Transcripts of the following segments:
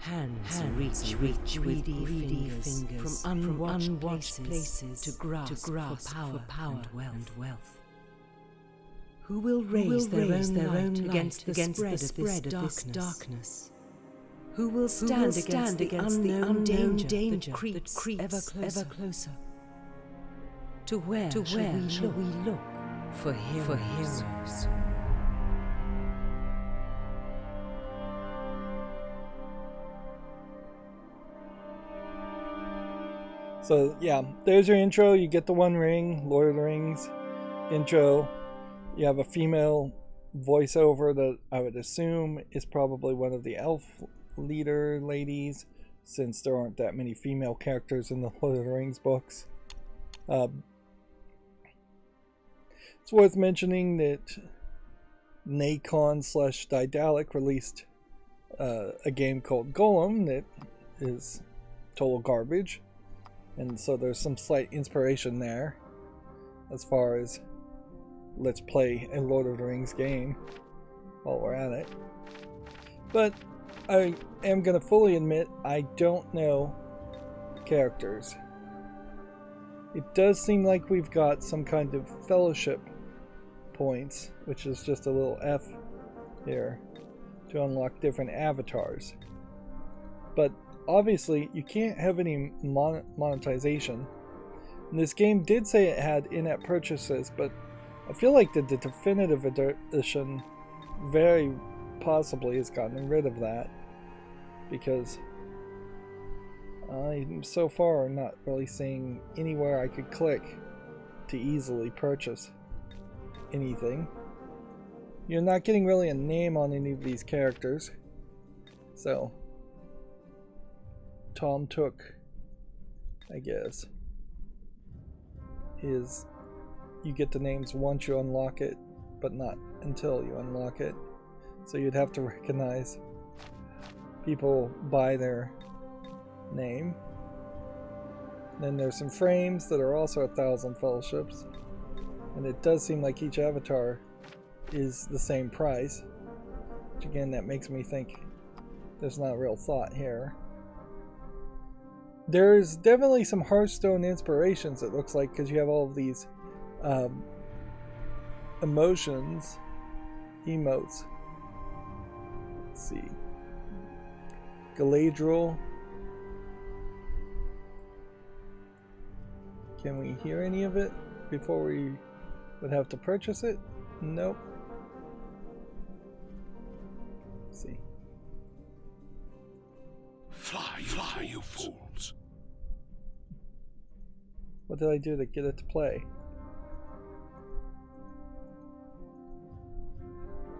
Hands reach with greedy fingers from unwatched places to grasp for power and wealth. Who will raise their own light against the spread of this darkness? Who will stand against the unknown danger that creeps ever closer? To where shall we look for heroes? So yeah, there's your intro. You get the One Ring, Lord of the Rings intro. You have a female voiceover that I would assume is probably one of the elf leader ladies, since there aren't that many female characters in the Lord of the Rings books. It's worth mentioning that Nacon/Daedalic released a game called Golem that is total garbage. And so there's some slight inspiration there as far as let's play a Lord of the Rings game while we're at it. But I am going to fully admit I don't know characters. It does seem like we've got some kind of fellowship points, which is just a little F here, to unlock different avatars. But obviously, you can't have any monetization. And this game did say it had in-app purchases, but I feel like the definitive edition very possibly has gotten rid of that, because I'm so far not really seeing anywhere I could click to easily purchase anything. You're not getting really a name on any of these characters, so Tom Took, I guess, is you get the names once you unlock it, but not until you unlock it. So you'd have to recognize people by their name. Then there's some frames that are also 1,000 fellowships, and it does seem like each avatar is the same price, which again, that makes me think there's not real thought here. There's definitely some Hearthstone inspirations, it looks like, because you have all of these emotes. Let's see. Galadriel. Can we hear any of it before we would have to purchase it? Nope. Let's see. Fly, you fools. What did I do to get it to play?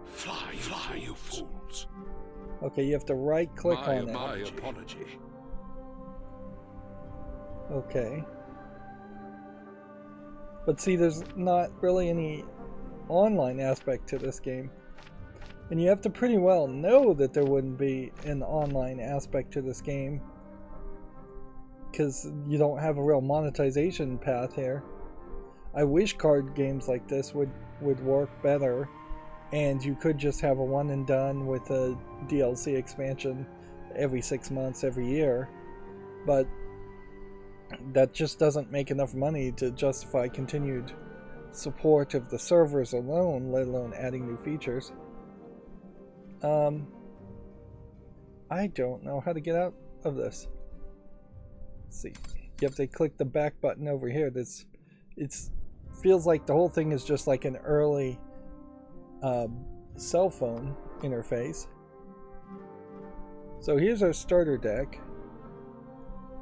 Fly, you fools. Okay, you have to right click on it. My apology. Okay. But see, there's not really any online aspect to this game. And you have to pretty well know that there wouldn't be an online aspect to this game, because you don't have a real monetization path here. I wish card games like this would work better, and you could just have a one and done with a DLC expansion every 6 months, every year. But that just doesn't make enough money to justify continued support of the servers alone, let alone adding new features. I don't know how to get out of this. Let's see. You have to click the back button over here. It's feels like the whole thing is just like an early cell phone interface. So here's our starter deck.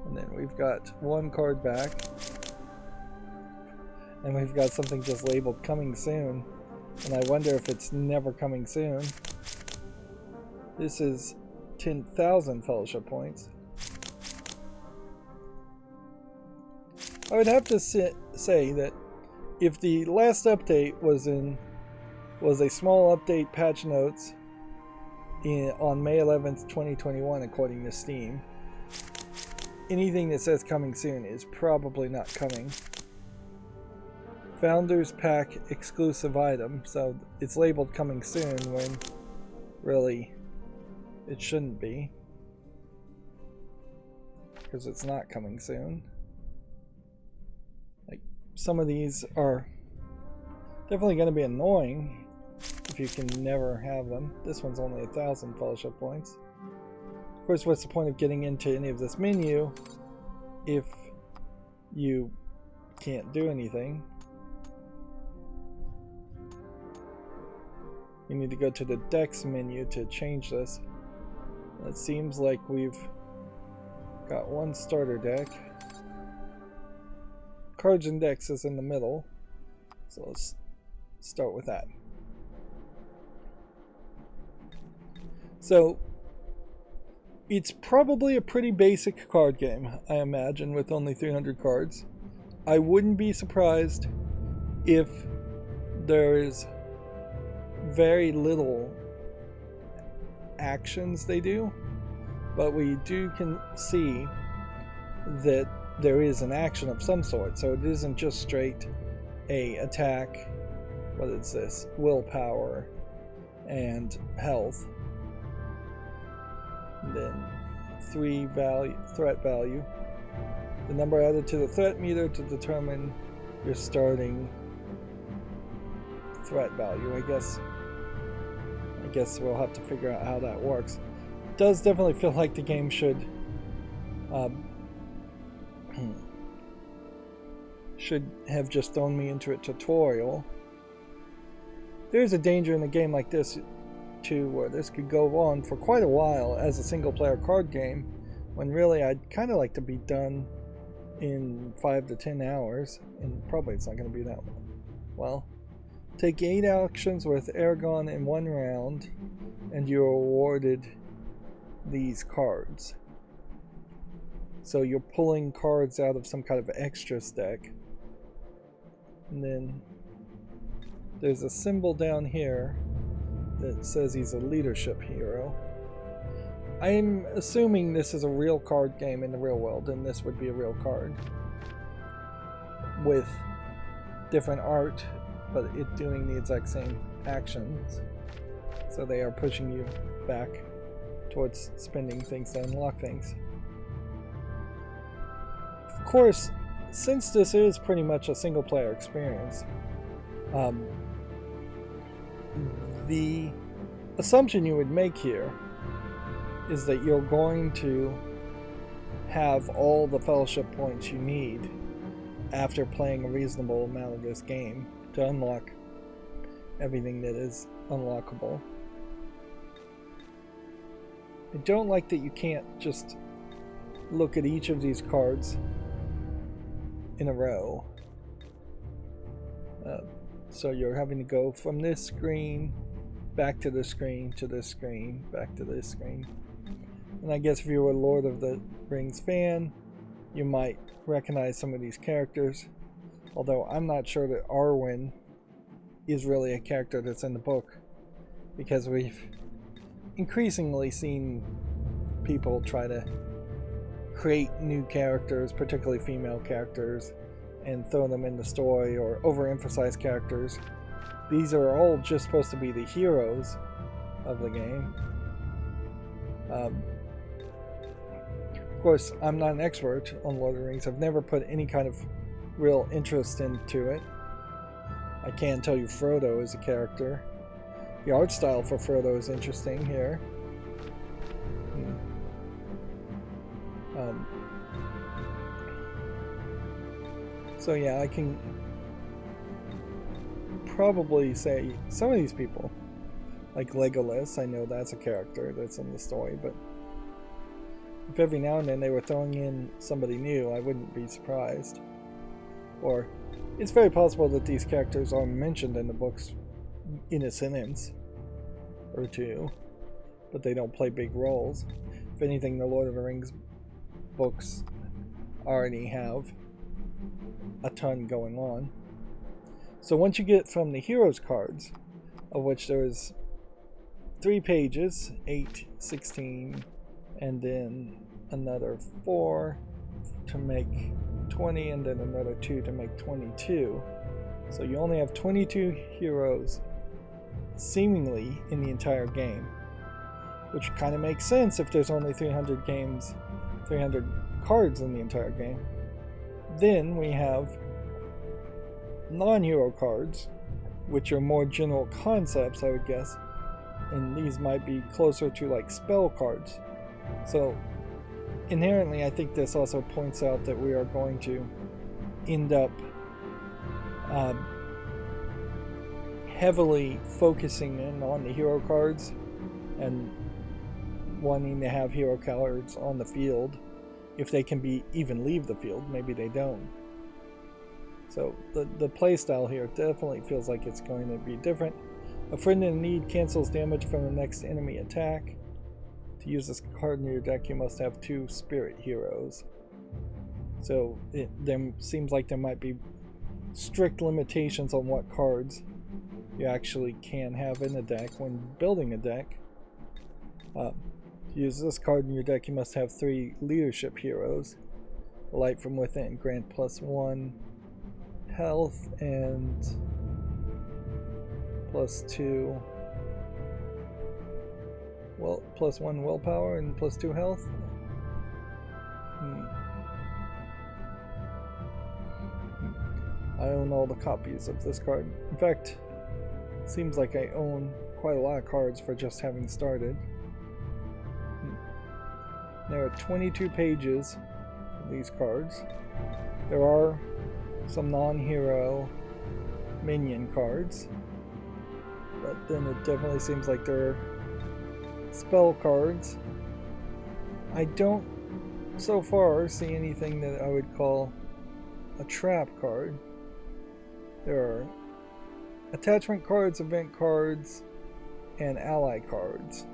And then we've got one card back. And we've got something just labeled coming soon. And I wonder if it's never coming soon. This is 10,000 fellowship points. I would have to say that if the last update was a small update patch notes on May 11th, 2021, according to Steam, anything that says coming soon is probably not coming. Founders Pack exclusive item, so it's labeled coming soon when really it shouldn't be. because it's not coming soon. Like, some of these are definitely going to be annoying if you can never have them. This one's only 1,000 fellowship points. Of course, what's the point of getting into any of this menu if you can't do anything? We need to go to the decks menu to change this. It seems like we've got one starter deck. Cards and decks is in the middle, so let's start with that. So it's probably a pretty basic card game, I imagine, with only 300 cards. I wouldn't be surprised if there is very little actions they do, but we can see that there is an action of some sort, so it isn't just straight a attack. What is this? Willpower and health. And then 3 threat value. The number added to the threat meter to determine your starting threat value. I guess we'll have to figure out how that works. It does definitely feel like the game should have just thrown me into a tutorial. There's a danger in a game like this too, where this could go on for quite a while as a single player card game, when really I'd kind of like to be done in 5 to 10 hours, and probably it's not going to be that long. Well, take 8 actions with Aragon in 1 round, and you're awarded these cards. So you're pulling cards out of some kind of extras deck. And then there's a symbol down here that says he's a leadership hero. I'm assuming this is a real card game in the real world, and this would be a real card with different art, but it doing the exact same actions. So they are pushing you back towards spending things to unlock things. Of course, since this is pretty much a single player experience, the assumption you would make here is that you're going to have all the fellowship points you need after playing a reasonable amount of this game to unlock everything that is unlockable. I don't like that you can't just look at each of these cards in a row. So you're having to go from this screen back to this screen to this screen back to this screen. And I guess if you were a Lord of the Rings fan, you might recognize some of these characters, although I'm not sure that Arwen is really a character that's in the book, because we've increasingly seen people try to create new characters, particularly female characters, and throw them in the story, or overemphasize characters. These are all just supposed to be the heroes of the game. Of course, I'm not an expert on Lord of the Rings. I've never put any kind of real interest into it. I can tell you Frodo is a character. The art style for Frodo is interesting here. So yeah, I can probably say some of these people, like Legolas, I know that's a character that's in the story, but if every now and then they were throwing in somebody new, I wouldn't be surprised. Or it's very possible that these characters are mentioned in the books in a sentence or two, but they don't play big roles. If anything, the Lord of the Rings books already have a ton going on. So once you get from the heroes cards, of which there is 3 pages, 8, 16, and then another 4 to make 20, and then another 2 to make 22. So you only have 22 heroes seemingly in the entire game, which kind of makes sense if there's only 300 games, 300 cards in the entire game. Then we have non-hero cards, which are more general concepts, I would guess, and these might be closer to like spell cards. So inherently, I think this also points out that we are going to end up heavily focusing in on the hero cards and wanting to have hero cards on the field if they can be even leave the field. Maybe they don't. So the playstyle here definitely feels like it's going to be different. A friend in need cancels damage from the next enemy attack. To use this card in your deck, you must have 2 spirit heroes. So there seems like there might be strict limitations on what cards you actually can have in a deck when building a deck. To use this card in your deck, you must have 3 leadership heroes. Light from within, grant +1 health and +2, well, +1 willpower and +2 health. I own all the copies of this card. In fact, seems like I own quite a lot of cards for just having started. There are 22 pages of these cards. There are some non-hero minion cards, but then it definitely seems like there are spell cards. I don't so far see anything that I would call a trap card. There are attachment cards, event cards, and ally cards.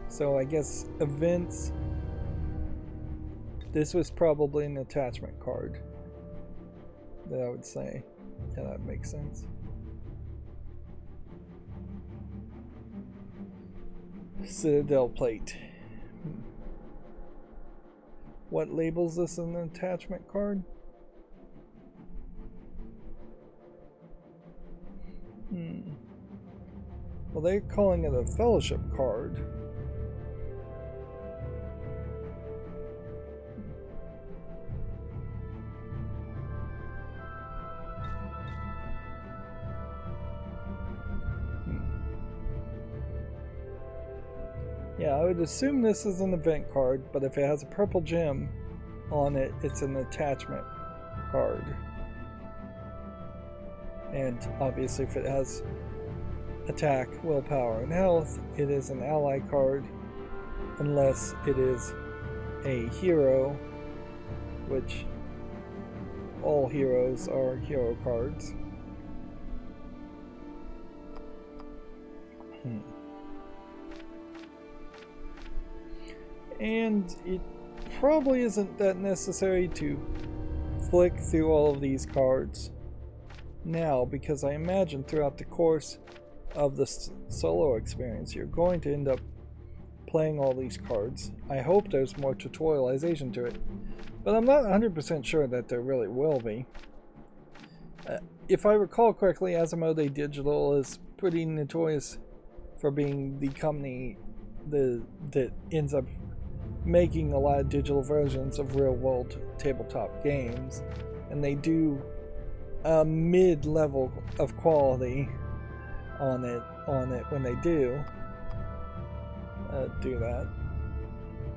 So I guess events, this was probably an attachment card that I would say. Yeah, that makes sense. Citadel plate. What labels this an attachment card? Well, they're calling it a fellowship card. Yeah, I would assume this is an event card, but if it has a purple gem on it, it's an attachment card. And obviously if it has attack, willpower, and health, it is an ally card, unless it is a hero, which all heroes are hero cards. And it probably isn't that necessary to flick through all of these cards now, because I imagine throughout the course of the solo experience you're going to end up playing all these cards. I hope there's more tutorialization to it, but I'm not 100% sure that there really will be. If I recall correctly, Asmodee Digital is pretty notorious for being the company that ends up making a lot of digital versions of real-world tabletop games, and they do a mid-level of quality on it when they do that.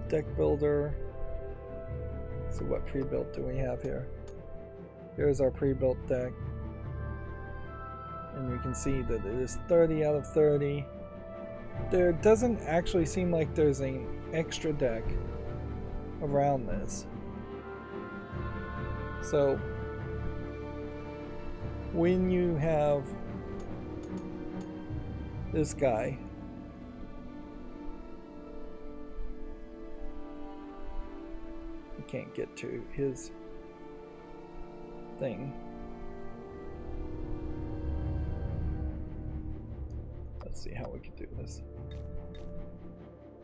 Deck builder. So what pre-built do we have here? Here's our pre-built deck, and you can see that it is 30 out of 30. There doesn't actually seem like there's an extra deck around this. So when you have this guy, I can't get to his thing. Let's see how we can do this.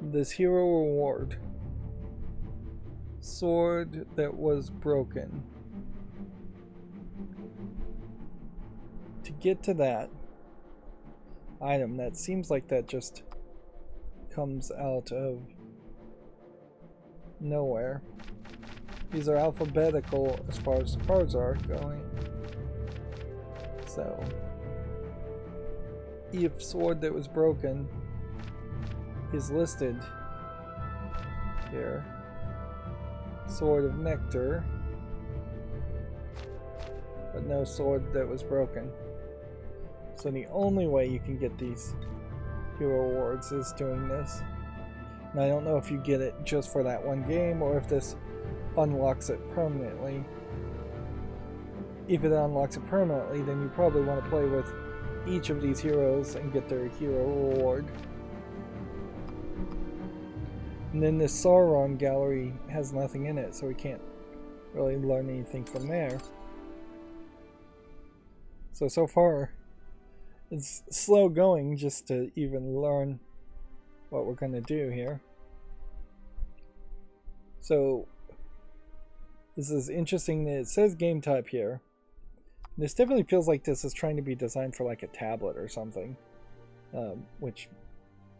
This hero reward. Sword that was broken. To get to that item, that seems like that just comes out of nowhere. These are alphabetical as far as the cards are going. So, if sword that was broken is listed here. Sword of Nectar, but no sword that was broken. So the only way you can get these hero awards is doing this. And I don't know if you get it just for that one game or if this unlocks it permanently. If it unlocks it permanently, then you probably want to play with each of these heroes and get their hero reward. And then this Sauron gallery has nothing in it, so we can't really learn anything from there. So far, it's slow going just to even learn what we're going to do here. So, this is interesting that it says game type here. This definitely feels like this is trying to be designed for like a tablet or something, which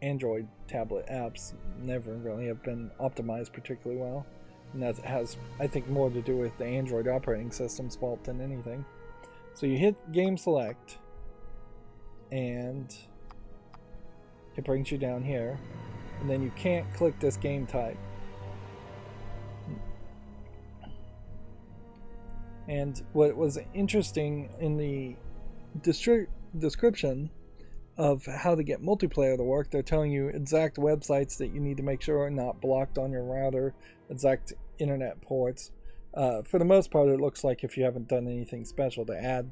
Android tablet apps never really have been optimized particularly well. And that has, I think, more to do with the Android operating system's fault than anything. So you hit game select, and it brings you down here, and then you can't click this game type. And what was interesting in the description of how to get multiplayer to work, they're telling you exact websites that you need to make sure are not blocked on your router, exact internet ports. For the most part, it looks like if you haven't done anything special to add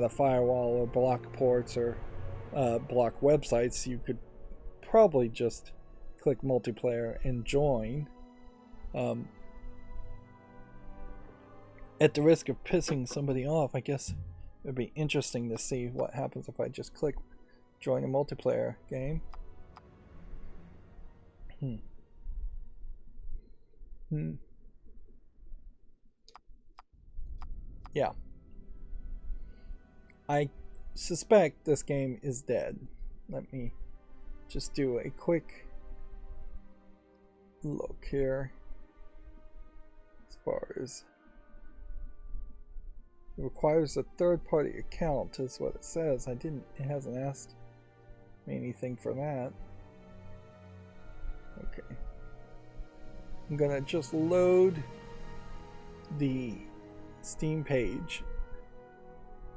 a firewall or block ports or block websites, you could probably just click multiplayer and join. At the risk of pissing somebody off, I guess it would be interesting to see what happens if I just click join a multiplayer game. Yeah. I suspect this game is dead. Let me just do a quick look here as far as it requires a third-party account is what it says. It hasn't asked me anything for that. Okay. I'm gonna just load the Steam page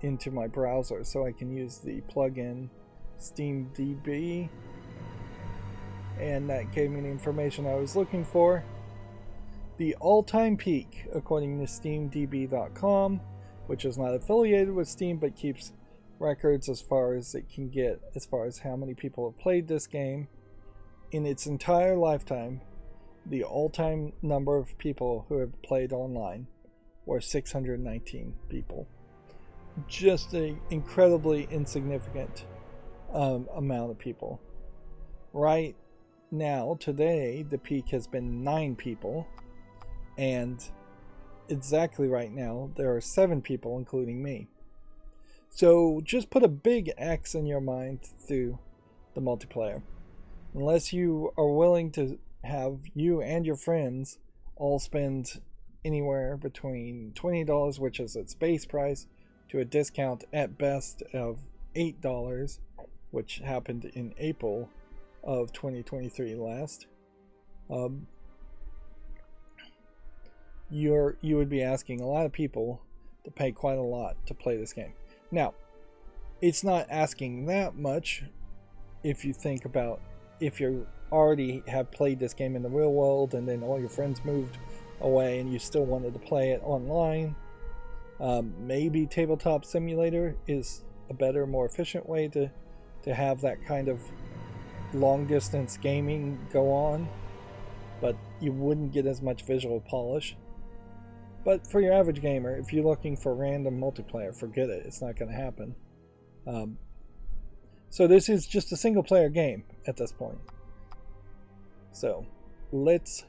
into my browser so I can use the plugin SteamDB, and that gave me the information I was looking for. The all-time peak, according to SteamDB.com, which is not affiliated with Steam but keeps records as far as it can get, as far as how many people have played this game. In its entire lifetime, the all-time number of people who have played online were 619 people. Just an incredibly insignificant amount of people. Right now, today, the peak has been 9 people, and exactly right now, there are 7 people, including me. So just put a big X in your mind through the multiplayer. Unless you are willing to have you and your friends all spend anywhere between $20, which is its base price, to a discount at best of $8, which happened in April of 2023 last. You would be asking a lot of people to pay quite a lot to play this game. Now, it's not asking that much if you think about if you already have played this game in the real world and then all your friends moved away and you still wanted to play it online. Maybe Tabletop Simulator is a better, more efficient way to have that kind of long distance gaming go on, but you wouldn't get as much visual polish. But for your average gamer, if you're looking for random multiplayer, forget it. It's not going to happen. So this is just a single player game at this point. So let's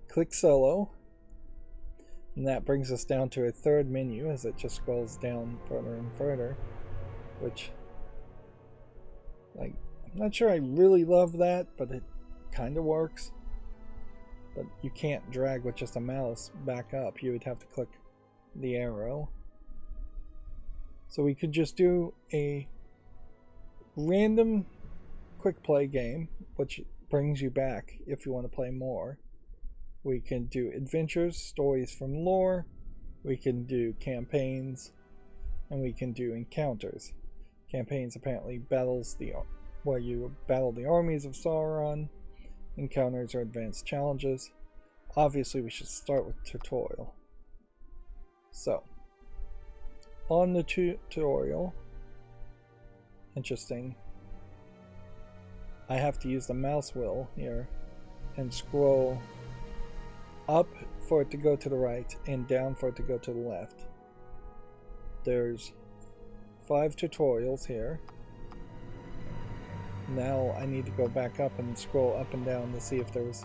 click solo. And that brings us down to a third menu as it just scrolls down further and further. Which, like, I'm not sure I really love that, but it kind of works. but you can't drag with just a mouse back up. You would have to click the arrow. So we could just do a random quick play game, which brings you back if you want to play more. We can do adventures, stories from lore, we can do campaigns, and we can do encounters. Campaigns apparently battles where you battle the armies of Sauron. Encounters are advanced challenges. Obviously we should start with tutorial. So, on the tutorial, interesting, I have to use the mouse wheel here and scroll up for it to go to the right and down for it to go to the left. There's 5 tutorials here. Now I need to go back up and scroll up and down to see if there's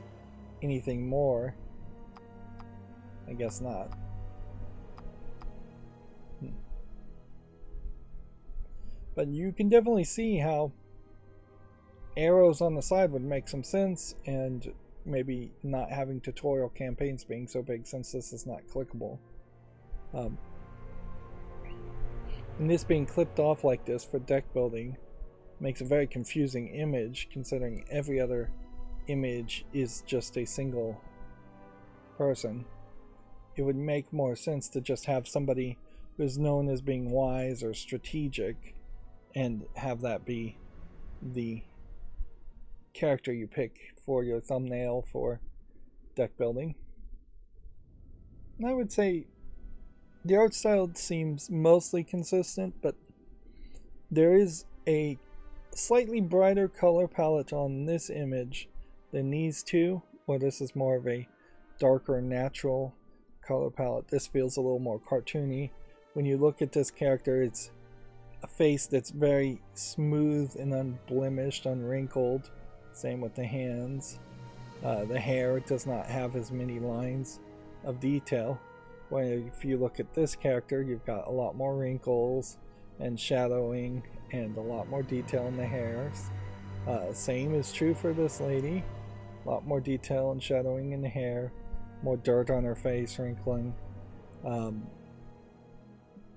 anything more. I guess not. But you can definitely see how arrows on the side would make some sense, and maybe not having tutorial campaigns being so big since this is not clickable. And this being clipped off like this for deck building makes a very confusing image, considering every other image is just a single person. It would make more sense to just have somebody who's known as being wise or strategic and have that be the character you pick for your thumbnail for deck building. And I would say the art style seems mostly consistent, but there is a slightly brighter color palette on this image than these two, where this is more of a darker natural color palette. This feels a little more cartoony. When you look at this character, it's a face that's very smooth and unblemished, unwrinkled. Same with the hands. The hair does not have as many lines of detail. When if you look at this character, you've got a lot more wrinkles and shadowing and a lot more detail in the hairs. Same is true for this lady. A lot more detail and shadowing in the hair, more dirt on her face, wrinkling.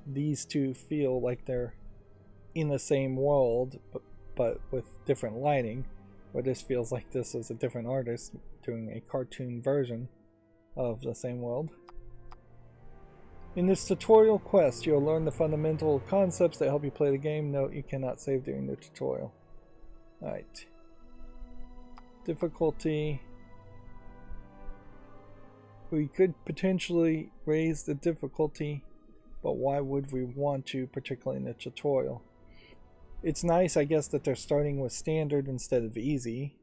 These two feel like they're in the same world, but with different lighting, where this feels like this is a different artist doing a cartoon version of the same world. In this tutorial quest, you'll learn the fundamental concepts that help you play the game. Note, you cannot save during the tutorial. Alright. Difficulty. We could potentially raise the difficulty, but why would we want to, particularly in the tutorial? It's nice, I guess, that they're starting with standard instead of easy.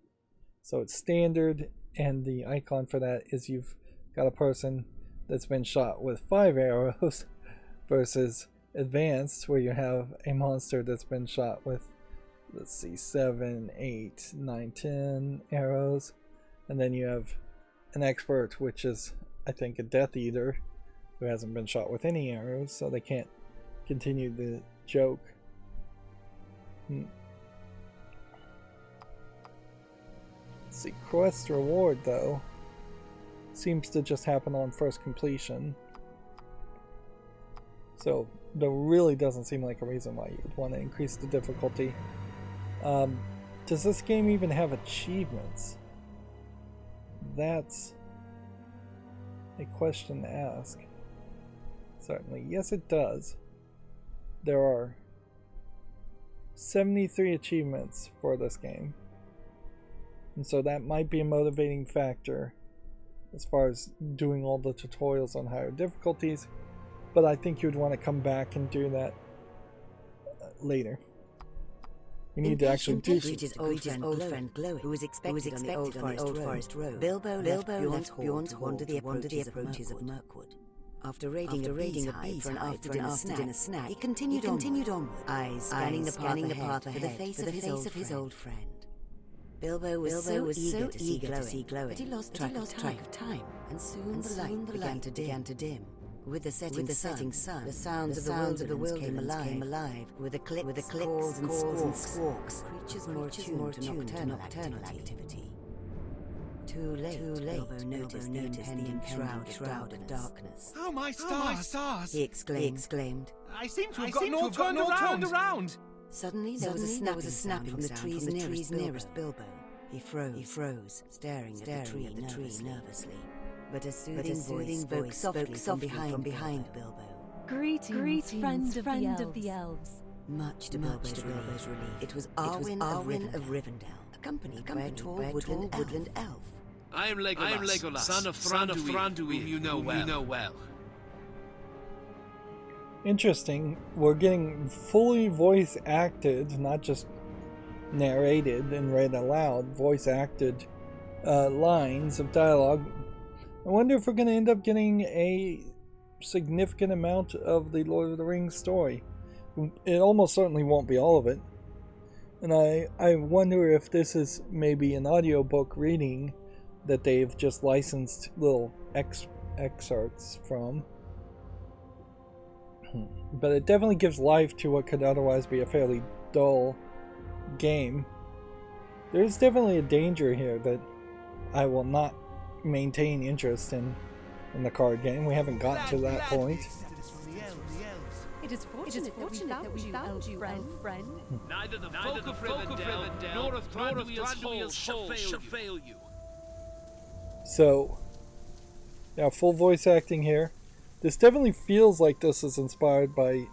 So it's standard, and the icon for that is you've got a person that's been shot with 5 arrows versus advanced, where you have a monster that's been shot with, let's see, 7, 8, 9, 10 arrows. And then you have an expert, which is, I think, a Death Eater, who hasn't been shot with any arrows, so they can't continue the joke. Let's see, quest reward, though, seems to just happen on first completion. So there really doesn't seem like a reason why you'd want to increase the difficulty. Does this game even have achievements? That's a question to ask. Certainly, yes it does. There are 73 achievements for this game. And so that might be a motivating factor as far as doing all the tutorials on higher difficulties, but I think you'd want to come back and do that later. You need to actually do his old friend Glowy, who was expected on the Old Forest Road. Bilbo left Bjorn to wander the approaches of Mirkwood. After raiding a bee's hive for an after-dinner snack, he continued onward, eyes scanning the path ahead for the face of his old friend. Bilbo was so eager to see Glowy that he lost track of time, and soon the light began to dim. With the setting sun, the sounds of the wilderness came alive, with the clicks, calls and squawks, creatures more attuned to nocturnal activity. Too late. Bilbo noticed the impending shroud of darkness. Oh, my stars! He exclaimed. I seem to have gotten all turned around. Suddenly there was a snapping from the trees nearest Bilbo. He froze, staring at the tree nervously. But a soothing voice spoke softly from behind Bilbo. Greetings, friend of the elves. Much to Bilbo's relief, it was Arwen of Rivendell, accompanied by a tall woodland elf. I am Legolas, son of Thranduil, whom you know well. Interesting. We're getting fully voice acted, not just narrated and read aloud, voice acted lines of dialogue. I wonder if we're going to end up getting a significant amount of the Lord of the Rings story. It almost certainly won't be all of it. And I wonder if this is maybe an audiobook reading that they've just licensed little excerpts from. But it definitely gives life to what could otherwise be a fairly dull game. There's definitely a danger here that I will not maintain interest in the card game. We haven't gotten to that point. It is fortunate that we found you, friend. Neither the folk of Rivendell nor of Thranduil's shall fail you. So, yeah, full voice acting here. This definitely feels like this is inspired by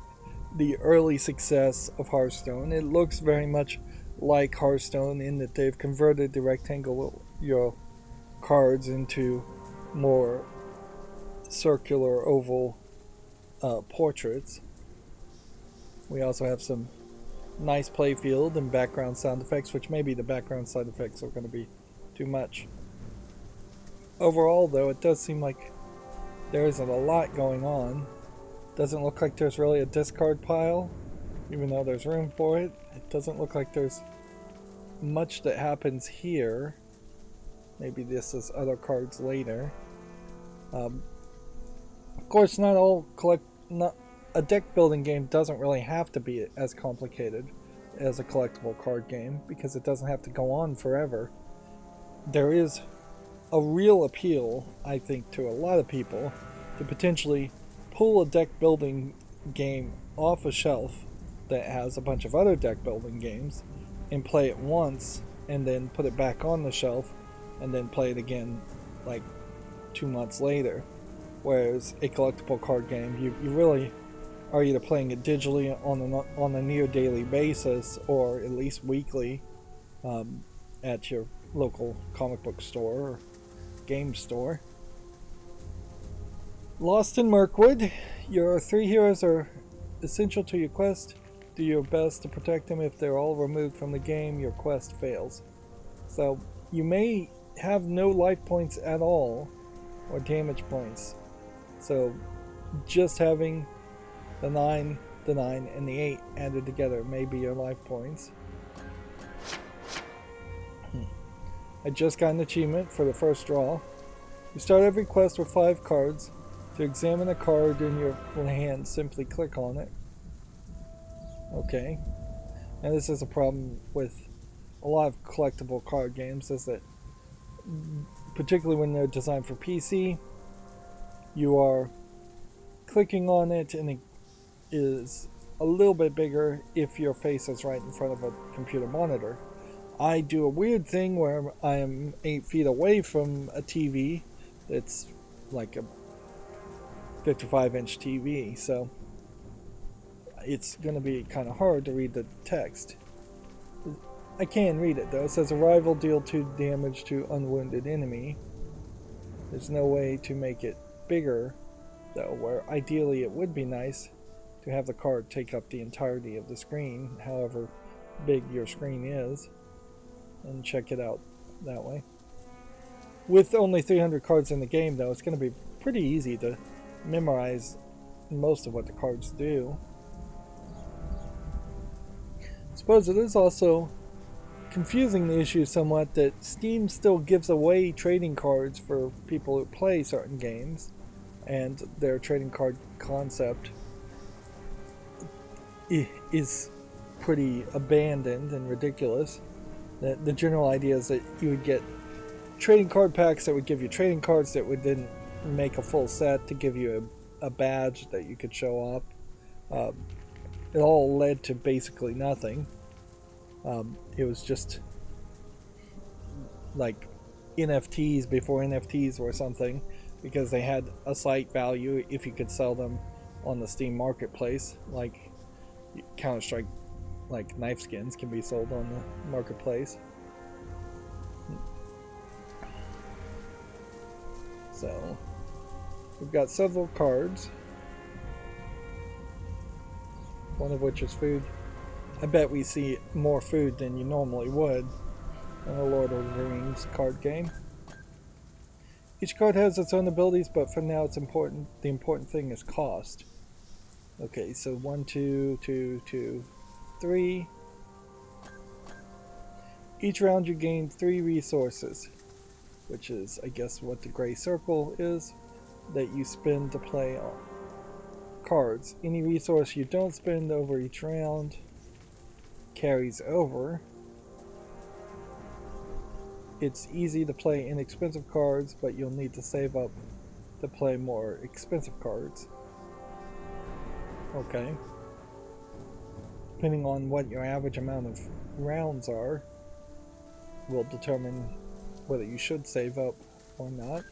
the early success of Hearthstone. It looks very much like Hearthstone in that they've converted the rectangular cards into more circular oval portraits. We also have some nice playfield and background sound effects, which maybe the background sound effects are going to be too much. Overall, though, it does seem like there isn't a lot going on. Doesn't look like there's really a discard pile, even though there's room for it. It doesn't look like there's much that happens here. Maybe this is other cards later. Of course, a deck building game doesn't really have to be as complicated as a collectible card game because it doesn't have to go on forever. There is a real appeal, I think, to a lot of people to potentially pull a deck building game off a shelf that has a bunch of other deck building games and play it once and then put it back on the shelf and then play it again like 2 months later. Whereas a collectible card game, you really are either playing it digitally on a near daily basis or at least weekly at your local comic book store or game store. Lost in Mirkwood. Your 3 heroes are essential to your quest. Do your best to protect them. If they're all removed from the game, your quest fails. So you may have no life points at all or damage points. So just having the 9, and the 8 added together may be your life points. I just got an achievement for the first draw. You start every quest with 5 cards. To examine a card in your hand, simply click on it. Okay. And this is a problem with a lot of collectible card games, is that particularly when they're designed for PC, you are clicking on it and it is a little bit bigger if your face is right in front of a computer monitor. I do a weird thing where I am 8 feet away from a TV that's like a 55-inch TV, so it's going to be kind of hard to read the text. I can read it though. It says arrival, deal 2 damage to unwounded enemy. There's no way to make it bigger though, where ideally it would be nice to have the card take up the entirety of the screen, however big your screen is, and check it out that way. With only 300 cards in the game though, it's going to be pretty easy to memorize most of what the cards do. I suppose it is also confusing the issue somewhat that Steam still gives away trading cards for people who play certain games, and their trading card concept is pretty abandoned and ridiculous. The general idea is that you would get trading card packs that would give you trading cards that would then make a full set to give you a badge that you could show off. It all led to basically nothing. It was just like NFTs before NFTs were something, because they had a site value if you could sell them on the Steam marketplace. Like Counter-Strike, like knife skins can be sold on the marketplace. So we've got several cards, one of which is food. I bet we see more food than you normally would in a Lord of the Rings card game. Each card has its own abilities, but for now the important thing is cost. Okay, so 1, 2, 2, 2, 3. Each round you gain 3 resources, which is, I guess, what the gray circle is, that you spend to play on cards. Any resource you don't spend over each round carries over. It's easy to play inexpensive cards, but you'll need to save up to play more expensive cards. Okay. Depending on what your average amount of rounds are, will determine whether you should save up or not.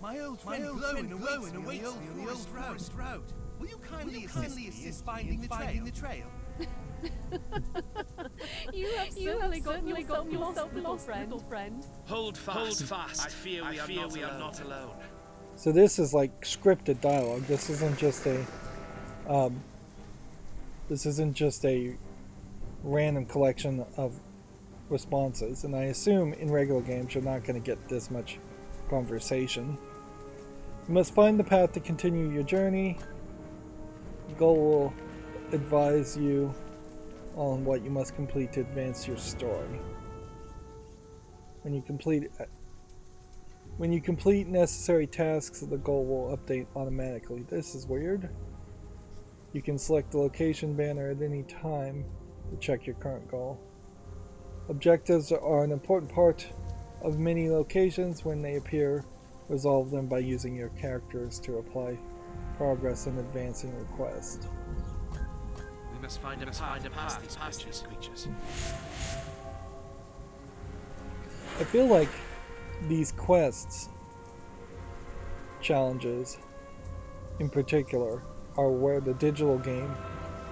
My old friend glowing awaits me on the old forest road. Will you kindly assist finding the trail? You have certainly got yourself little friend. Hold fast. I fear we are not alone. So this is like scripted dialogue. This isn't just a random collection of responses, and I assume in regular games you're not going to get this much conversation. You must find the path to continue your journey. The goal will advise you on what you must complete to advance your story. When you complete necessary tasks, the goal will update automatically. This is weird. You can select the location banner at any time to check your current goal. Objectives are an important part of many locations. When they appear, resolve them by using your characters to apply progress in advancing your quest. We must find a path past these creatures. I feel like these quests challenges in particular are where the digital game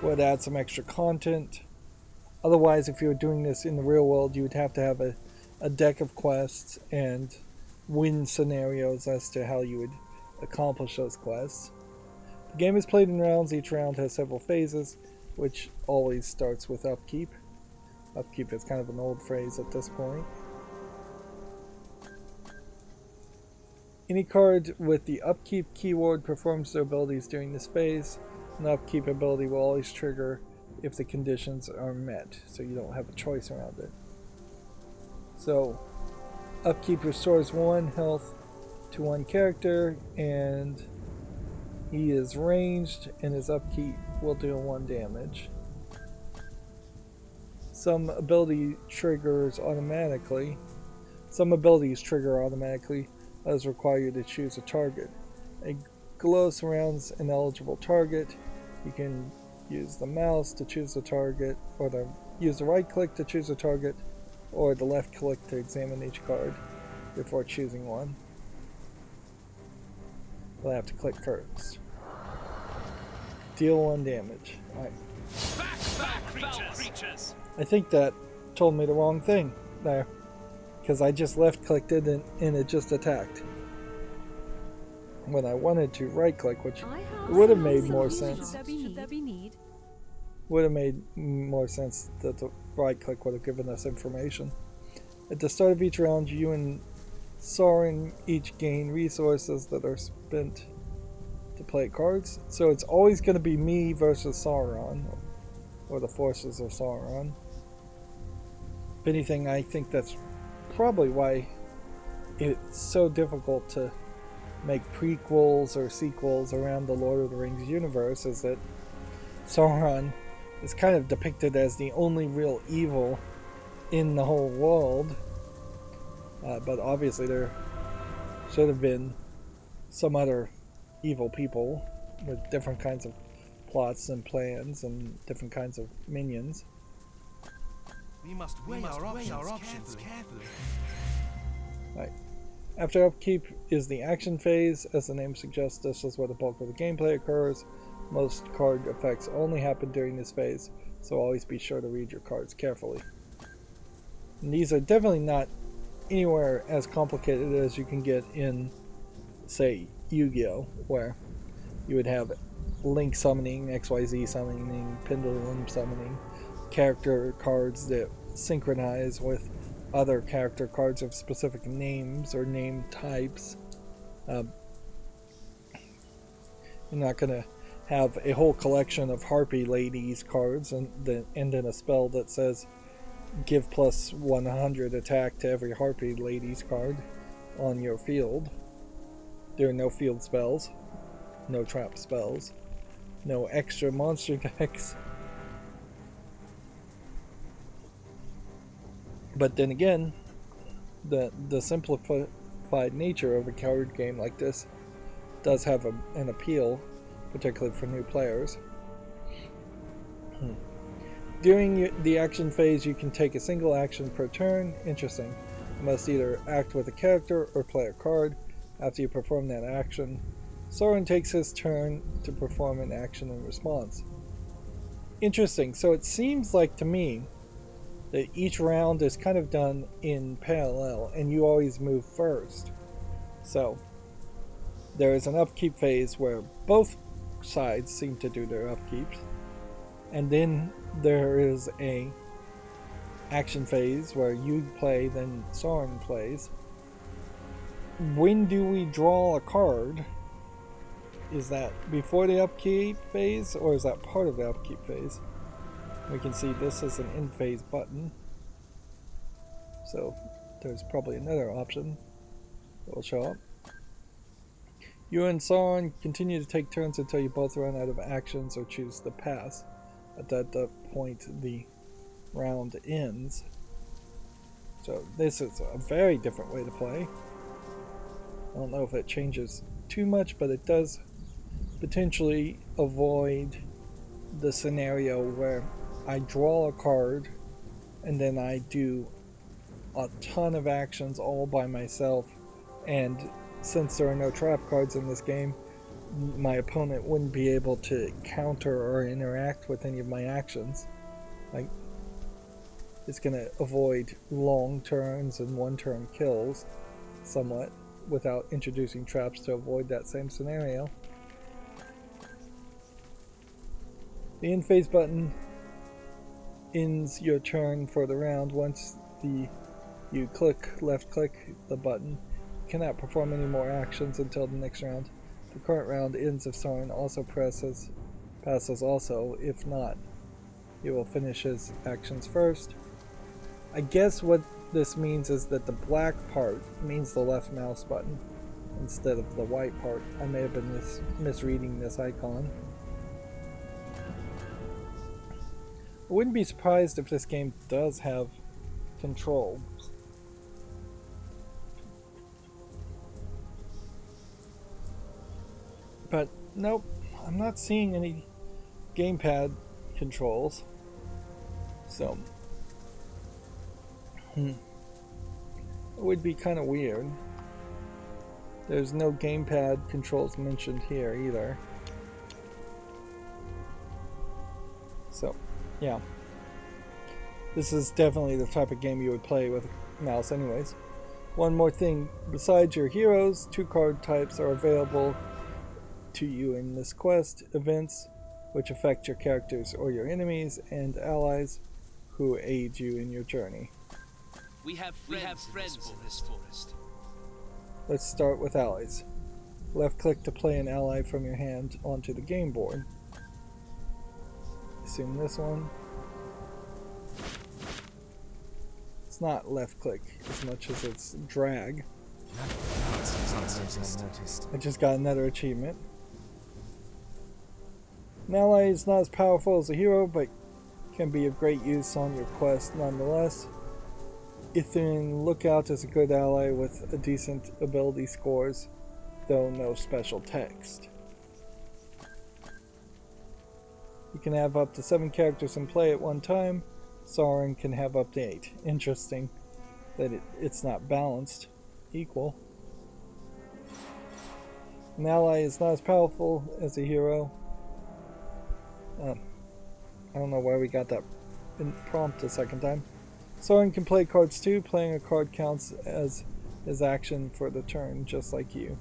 would add some extra content. Otherwise, if you were doing this in the real world, you would have to have a deck of quests and win scenarios as to how you would accomplish those quests. The game is played in rounds. Each round has several phases, which always starts with upkeep. Upkeep is kind of an old phrase at this point. Any card with the upkeep keyword performs their abilities during this phase. An upkeep ability will always trigger if the conditions are met, so you don't have a choice around it. So, upkeep restores 1 health to 1 character, and he is ranged, and his upkeep will do 1 damage. Some abilities trigger automatically. Others require you to choose a target. A glow surrounds an eligible target. You can use the mouse to choose the target, or use the right click to choose a target, or the left click to examine each card before choosing one. We'll have to click first. Deal 1 damage. Alright. Back, creatures! I think that told me the wrong thing there, because I just left clicked it and it just attacked. When I wanted to right click, which would have made more sense. Would have made more sense that the right click would have given us information. At the start of each round, you and Sauron each gain resources that are spent to play cards. So it's always going to be me versus Sauron, or the forces of Sauron. If anything, I think that's probably why it's so difficult to make prequels or sequels around the Lord of the Rings universe, is that Sauron is kind of depicted as the only real evil in the whole world. But obviously there should have been some other evil people with different kinds of plots and plans and different kinds of minions. We must weigh our options carefully. Right. After upkeep is the action phase. As the name suggests, this is where the bulk of the gameplay occurs. Most card effects only happen during this phase, so always be sure to read your cards carefully. And these are definitely not anywhere as complicated as you can get in, say, Yu-Gi-Oh!, where you would have Link summoning, XYZ summoning, Pendulum summoning, character cards that synchronize with other character cards of specific names or name types. You're not going to have a whole collection of Harpy Ladies cards and then end in a spell that says give plus 100 attack to every Harpy Ladies card on your field. There are no field spells, no trap spells, no extra monster decks. But then again, the simplified nature of a card game like this does have an appeal, particularly for new players. During the action phase, you can take a single action per turn. Interesting. You must either act with a character or play a card. After you perform that action, Sauron takes his turn to perform an action in response. Interesting. So it seems like to me that each round is kind of done in parallel, and you always move first. So there is an upkeep phase where both sides seem to do their upkeeps, and then there is a action phase where you play, then Sauron plays. When do we draw a card? Is that before the upkeep phase, or is that part of the upkeep phase? We can see this is an end phase button, so there's probably another option that will show up. You and Sauron continue to take turns until you both run out of actions or choose to pass. At that point, the round ends. So this is a very different way to play. I don't know if it changes too much, but it does potentially avoid the scenario where I draw a card and then I do a ton of actions all by myself, and since there are no trap cards in this game, my opponent wouldn't be able to counter or interact with any of my actions. Like, it's going to avoid long turns and one-turn kills somewhat without introducing traps to avoid that same scenario. The end phase button ends your turn for the round. Once you left click the button, you cannot perform any more actions until the next round. The current round ends if Sauron also passes also. If not, he will finish his actions first. I guess what this means is that the black part means the left mouse button instead of the white part. I may have been misreading this icon. I wouldn't be surprised if this game does have controls. But nope, I'm not seeing any gamepad controls. So it would be kind of weird. There's no gamepad controls mentioned here either. So yeah, this is definitely the type of game you would play with a mouse anyways. One more thing, besides your heroes, 2 card types are available to you in this quest: events, which affect your characters or your enemies, and allies, who aid you in your journey. We have friends in this forest. Let's start with allies. Left click to play an ally from your hand onto the game board. Assume this one. It's not left click as much as it's drag. I just got another achievement. An ally is not as powerful as a hero, but can be of great use on your quest nonetheless. Ithrin Lookout is a good ally with a decent ability scores, though no special text. You can have up to 7 characters in play at one time. Sauron can have up to 8. Interesting that it's not balanced, equal. An ally is not as powerful as a hero. I don't know why we got that prompt a second time. Sauron can play cards too. Playing a card counts as his action for the turn, just like you.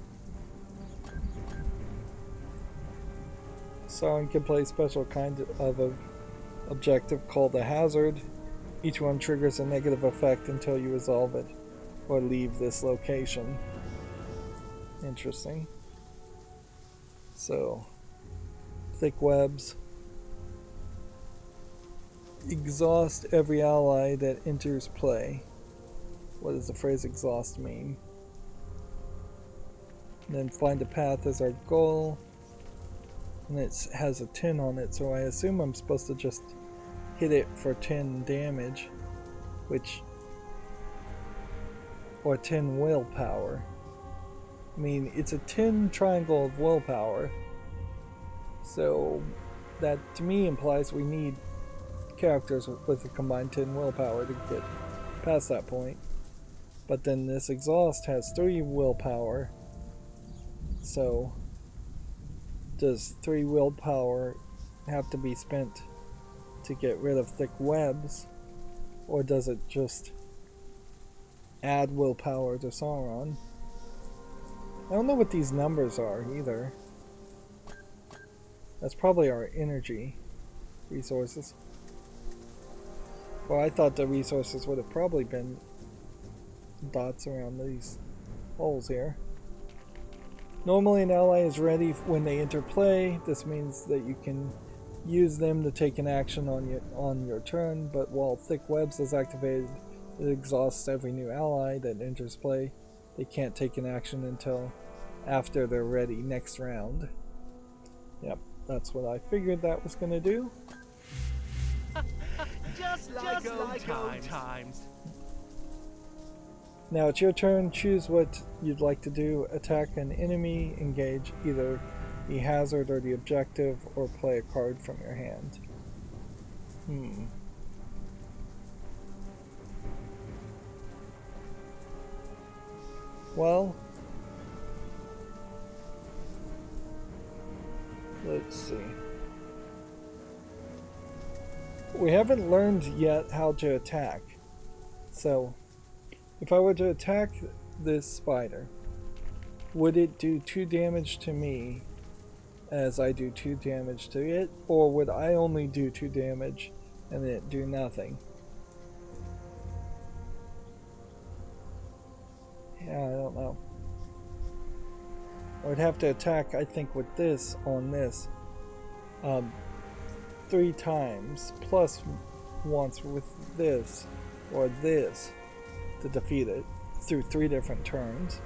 Sauron can play a special kind of objective called a hazard. Each one triggers a negative effect until you resolve it or leave this location. Interesting. So, thick webs. Exhaust every ally that enters play. What does the phrase exhaust mean? And then find a path as our goal. And it has a 10 on it, so I assume I'm supposed to just hit it for 10 damage, or 10 willpower. I mean, it's a 10 triangle of willpower, so that to me implies we need characters with a combined 10 willpower to get past that point. But then this exhaust has 3 willpower, so does 3 willpower have to be spent to get rid of thick webs, or does it just add willpower to Sauron? I don't know what these numbers are either. That's probably our energy resources. Well, I thought the resources would have probably been dots around these holes here. Normally an ally is ready when they enter play. This means that you can use them to take an action on your turn, but while Thick Webs is activated, it exhausts every new ally that enters play. They can't take an action until after they're ready next round. Yep, that's what I figured that was going to do. Just like old times. Now it's your turn. Choose what you'd like to do. Attack an enemy, engage either the hazard or the objective, or play a card from your hand. Well, let's see. We haven't learned yet how to attack. So, if I were to attack this spider, would it do 2 damage to me as I do 2 damage to it? Or would I only do 2 damage and it do nothing? Yeah, I don't know. I would have to attack, I think, with this on this 3 times, plus once with this or this to defeat it through 3 different turns,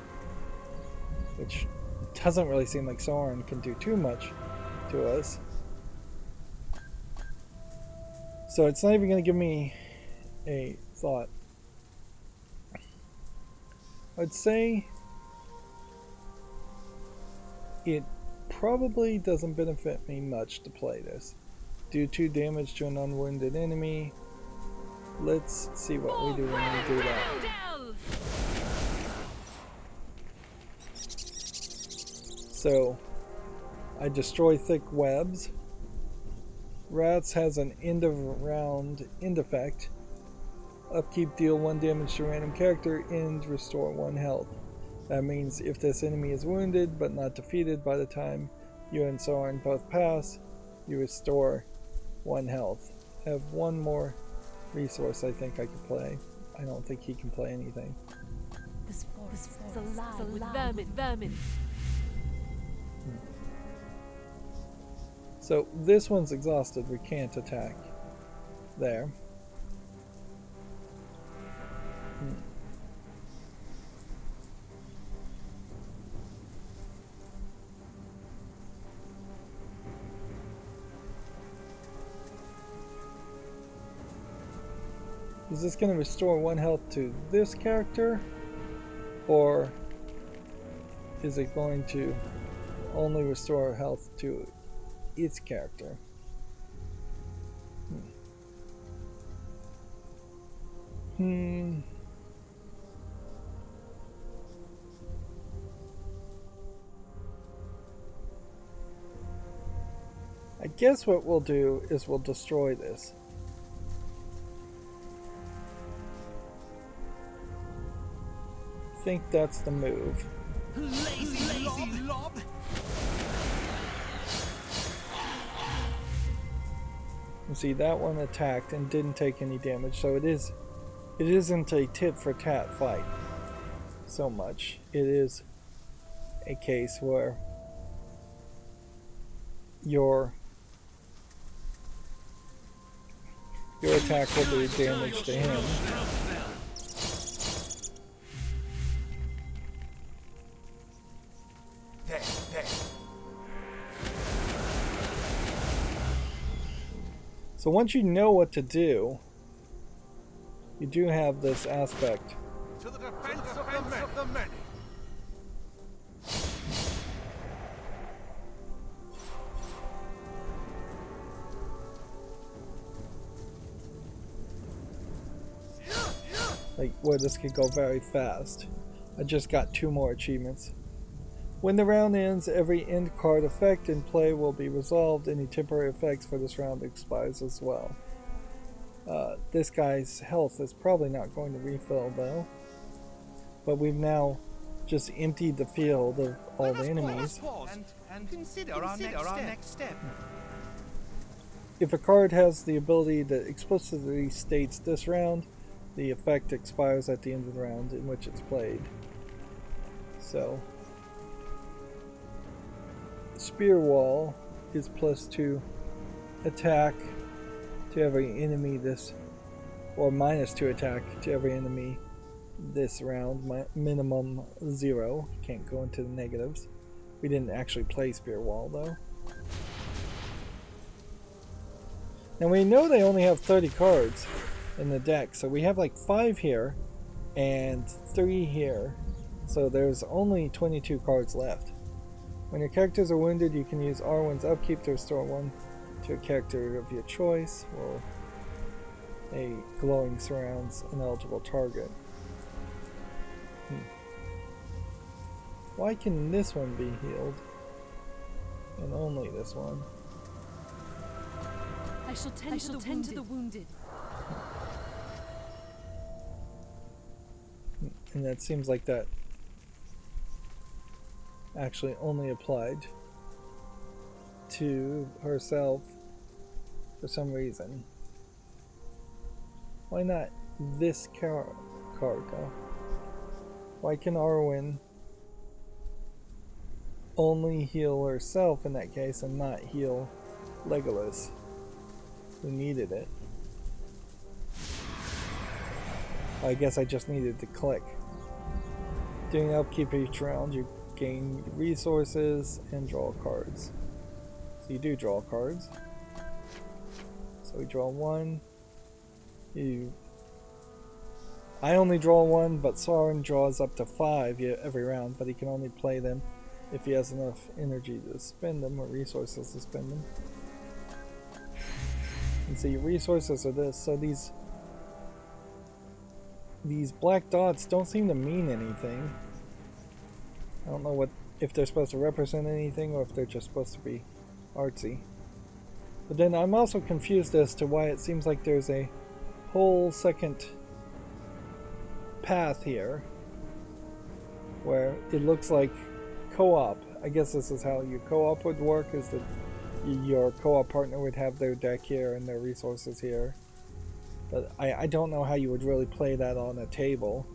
which doesn't really seem like Sauron can do too much to us. So it's not even going to give me a thought. I'd say it probably doesn't benefit me much to play this. Do 2 damage to an unwounded enemy. Let's see what we do when we do that. So, I destroy Thick Webs. Rats has an end of round end effect. Upkeep, deal 1 damage to a random character. End, restore 1 health. That means if this enemy is wounded but not defeated by the time you and Sauron both pass, you restore 1 health. I have 1 more resource I think I could play. I don't think he can play anything. This forest is alive with vermin. So this one's exhausted. We can't attack there. is this going to restore 1 health to this character? Or is it going to only restore health to its character? I guess what we'll do is we'll destroy this. I think that's the move. Lazy lob. You see, that one attacked and didn't take any damage, so it isn't a tit for tat fight so much. It is a case where your attack will do damage to him. So once you know what to do, you do have this aspect. To the defense of the many. Like, where this could go very fast. I just got 2 more achievements. When the round ends, every end card effect in play will be resolved. Any temporary effects for this round expires as well. This guy's health is probably not going to refill though. But we've now just emptied the field of all the enemies. And consider our next step. If a card has the ability that explicitly states this round, the effect expires at the end of the round in which it's played. So, Spear Wall is +2 attack to every enemy this, or -2 attack to every enemy this round. Minimum 0. Can't go into the negatives. We didn't actually play Spear Wall though. And we know they only have 30 cards in the deck, so we have like 5 here and 3 here, so there's only 22 cards left. When your characters are wounded, you can use R1's upkeep to restore 1 to a character of your choice, or a glowing surrounds an eligible target. Why can this one be healed and only this one? I shall tend to the wounded. And that seems like that actually only applied to herself for some reason. Why not this card though? Why can Arwen only heal herself in that case and not heal Legolas, who needed it? I guess I just needed to click. Doing upkeep each round, you gain resources and draw cards. So you do draw cards. So we draw 1. I only draw 1, but Sauron draws up to 5 every round, but he can only play them if he has enough energy to spend them, or resources to spend them. And so your resources are this. So these black dots don't seem to mean anything. I don't know if they're supposed to represent anything or if they're just supposed to be artsy. But then I'm also confused as to why it seems like there's a whole second path here where it looks like co-op. I guess this is how your co-op would work, is that your co-op partner would have their deck here and their resources here. But I don't know how you would really play that on a table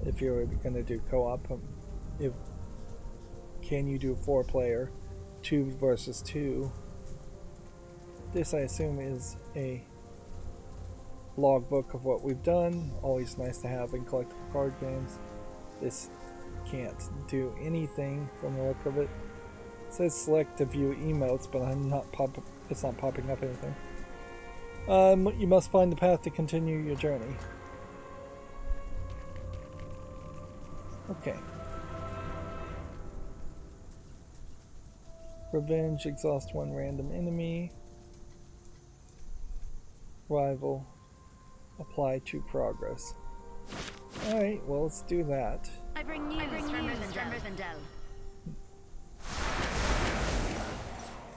if you were going to do co-op. Can you do 4-player, 2 versus 2? This, I assume, is a logbook of what we've done. Always nice to have in collectible card games. This can't do anything from the look of it. It says select to view emotes, but it's not popping up anything. You must find the path to continue your journey. Okay. Revenge, exhaust one random enemy. Rival, apply to progress. Alright, well, let's do that. I bring news from Rivendell.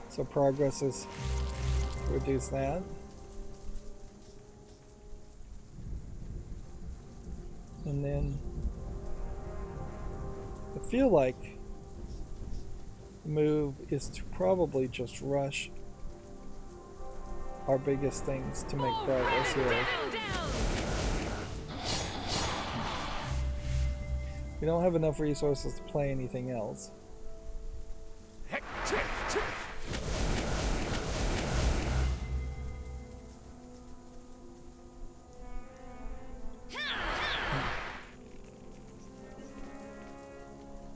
So progress is reduce that. And then I feel like the move is to probably just rush our biggest things to make progress here. We don't have enough resources to play anything else.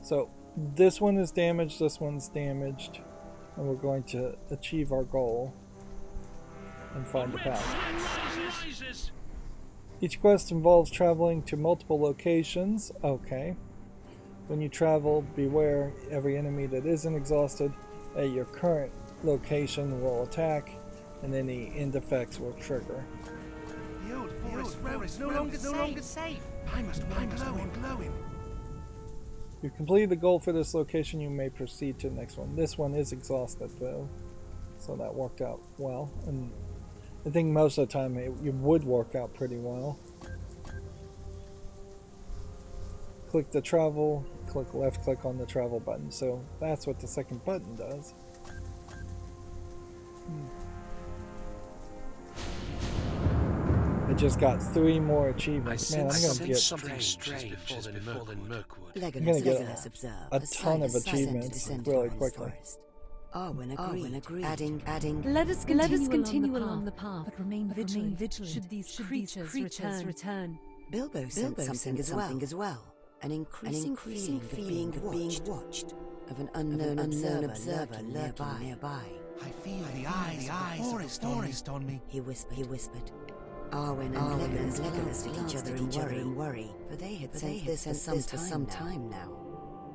So this one is damaged, this one's damaged, and we're going to achieve our goal and find the path. Each quest involves traveling to multiple locations. Okay. When you travel, beware every enemy that isn't exhausted at your current location will attack, and any end effects will trigger. The old forest road is no longer safe. I must glowing. You complete the goal for this location, you may proceed to the next one. This one is exhausted though, so that worked out well. And I think most of the time it would work out pretty well. Click the travel, left click on the travel button. So that's what the second button does. I just got 3 more achievements. Man, I'm gonna get something strange before the Mirkwood. Legolas observed a ton of achievements really quickly. Arwen agreed, adding, Let us continue along the path, but remain vigilant should these creatures return. Bilbo sensed something as well. An increasing feeling of being watched, of an unknown observer nearby. I feel the eyes of the forest on me. He whispered. Arwen and Legolas looked at each other in worry, for they had sensed this for some time now.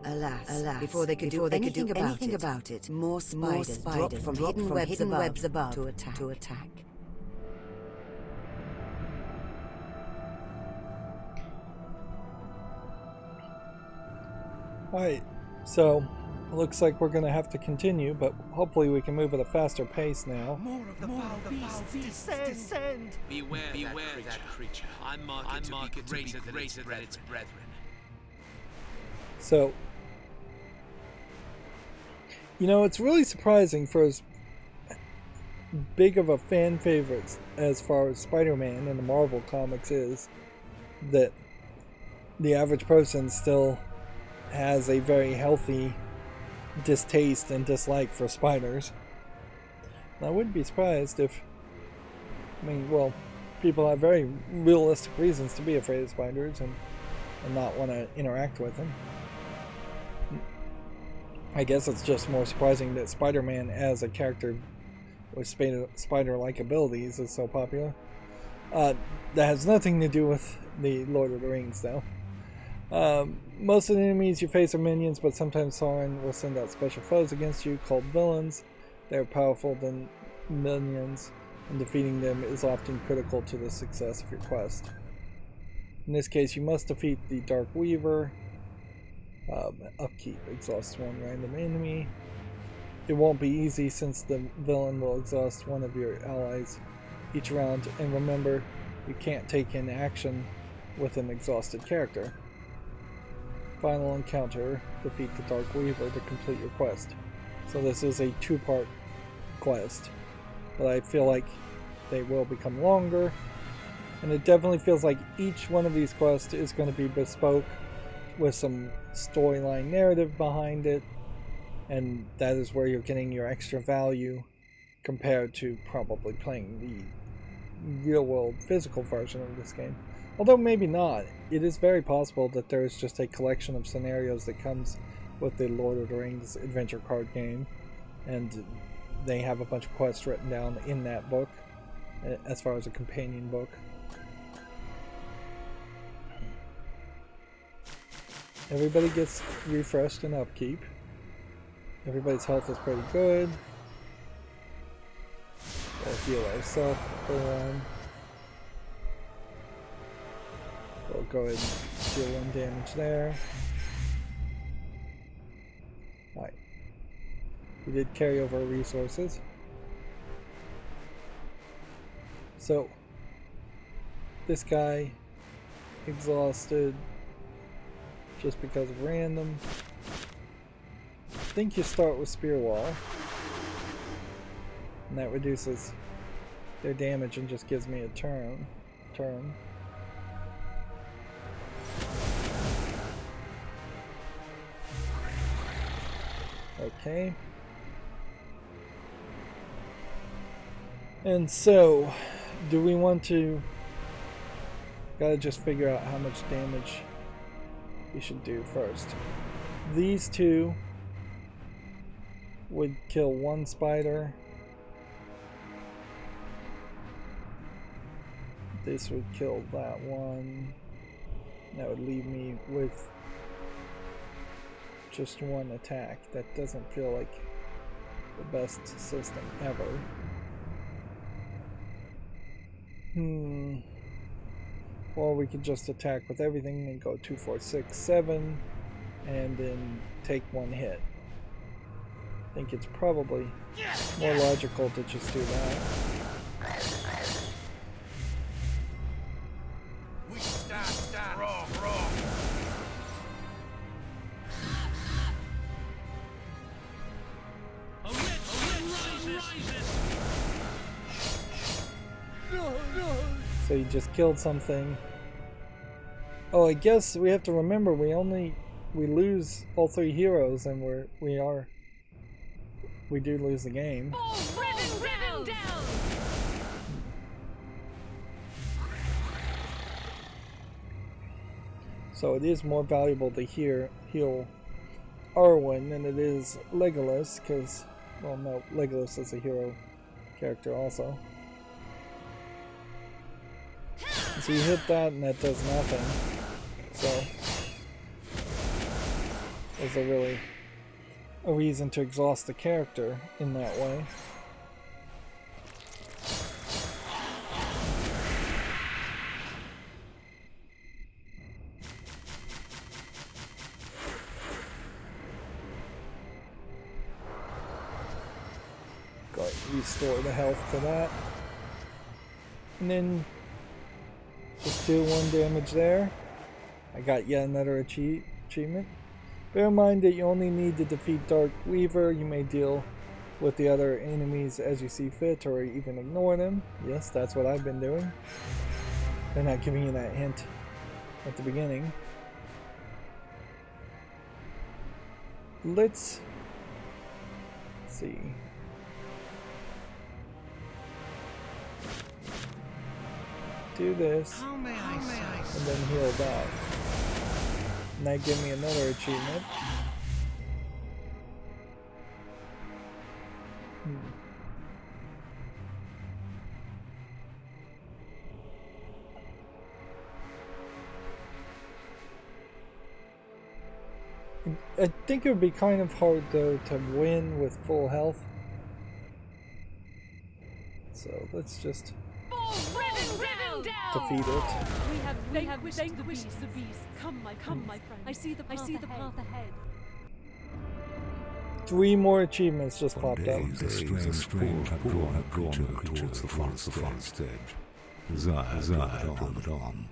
Alas, before they could do anything about it, more spiders dropped from hidden webs above to attack. Alright, so it looks like we're going to have to continue, but hopefully we can move at a faster pace now. More of the foul beasts descend. Beware that creature. I'm marked to be greater than its brethren. So, you know, it's really surprising for as big of a fan favorite as far as Spider-Man in the Marvel comics is, that the average person still has a very healthy distaste and dislike for spiders. And I wouldn't be surprised if, well, people have very realistic reasons to be afraid of spiders and not want to interact with them. I guess it's just more surprising that Spider-Man as a character with spider-like abilities is so popular. That has nothing to do with the Lord of the Rings, though. Most of the enemies you face are minions, but sometimes Sauron will send out special foes against you called villains. They are powerful than minions, and defeating them is often critical to the success of your quest. In this case, you must defeat the Dark Weaver. Upkeep, exhaust one random enemy. It won't be easy since the villain will exhaust one of your allies each round, and remember, you can't take in action with an exhausted character. Final encounter, defeat the Dark Weaver to complete your quest. So this is a 2-part quest, but I feel like they will become longer, and it definitely feels like each one of these quests is going to be bespoke with some storyline narrative behind it, and that is where you're getting your extra value compared to probably playing the real-world physical version of this game. Although maybe not. It is very possible that there is just a collection of scenarios that comes with the Lord of the Rings adventure card game, and they have a bunch of quests written down in that book as far as a companion book. Everybody gets refreshed and upkeep. Everybody's health is pretty good. We'll heal ourselves for one. We'll go ahead and deal 1 damage there. Alright. We did carry over resources. So, this guy exhausted just because of random. I think you start with Spear Wall. And that reduces their damage and just gives me a turn. Okay. And so, do we want to... Gotta just figure out how much damage we should do first. These two would kill 1 spider. This would kill that one. That would leave me with just 1 attack. That doesn't feel like the best system ever. Or we could just attack with everything and go 2, 4, 6, 7 and then take 1 hit. I think it's probably more logical to just do that. We stand wrong. A red rises. So you just killed something. Oh, I guess we have to remember we lose all 3 heroes and we do lose the game. Driven down! So it is more valuable to heal Arwen than it is Legolas, because, well, no, Legolas is a hero character also. So you hit that and that does nothing. So there's really a reason to exhaust the character in that way. Go ahead and restore the health to that. And then just do 1 damage there. I got yet another achievement. Bear in mind that you only need to defeat Dark Weaver. You may deal with the other enemies as you see fit or even ignore them. Yes, that's what I've been doing. They're not giving you that hint at the beginning. Let's see. Do this, How may I and then heal that. And that gave me another achievement. I think it would be kind of hard though to win with full health. So let's just defeat it. We have vanquished the beast. Come, my friend. I see the path ahead. 3 more achievements just popped up. The strange had drawn her towards the forest edge. His eye drove it on.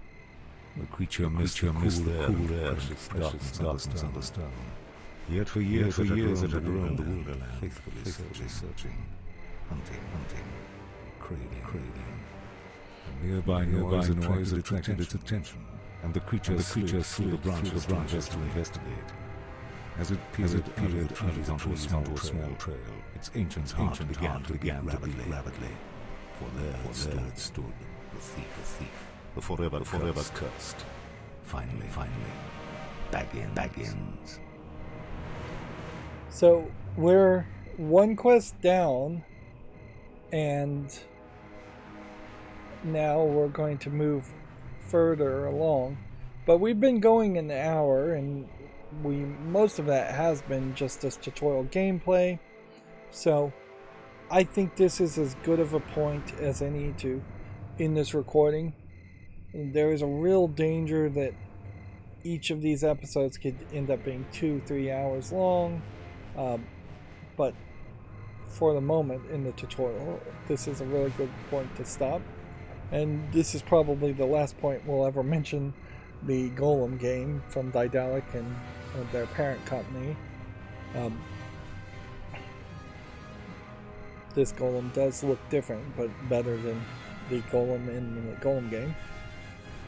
The creature missed the cool air and its darkness on the stone. Yet for years it had roamed the wilderness, faithfully searching, hunting, craving. A nearby noise attracted its attention, and the creature threw the branches to investigate. As it peered onto a small trail, its ancient heart began to beat rapidly. For there stood the thief, the forever cursed. Finally, Baggins. So we're 1 quest down, and now we're going to move further along. But we've been going an hour, and most of that has been just this tutorial gameplay. So I think this is as good of a point as any to in this recording. There is a real danger that each of these episodes could end up being 2-3 hours long, but for the moment in the tutorial, this is a really good point to stop. And this is probably the last point we'll ever mention the Golem game from Daedalic and their parent company. This Golem does look different, but better than the Golem in the Golem game.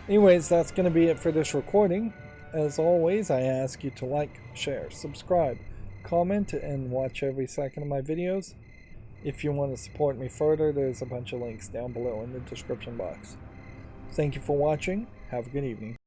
Anyways, that's going to be it for this recording. As always, I ask you to like, share, subscribe, comment, and watch every second of my videos. If you want to support me further, there's a bunch of links down below in the description box. Thank you for watching. Have a good evening.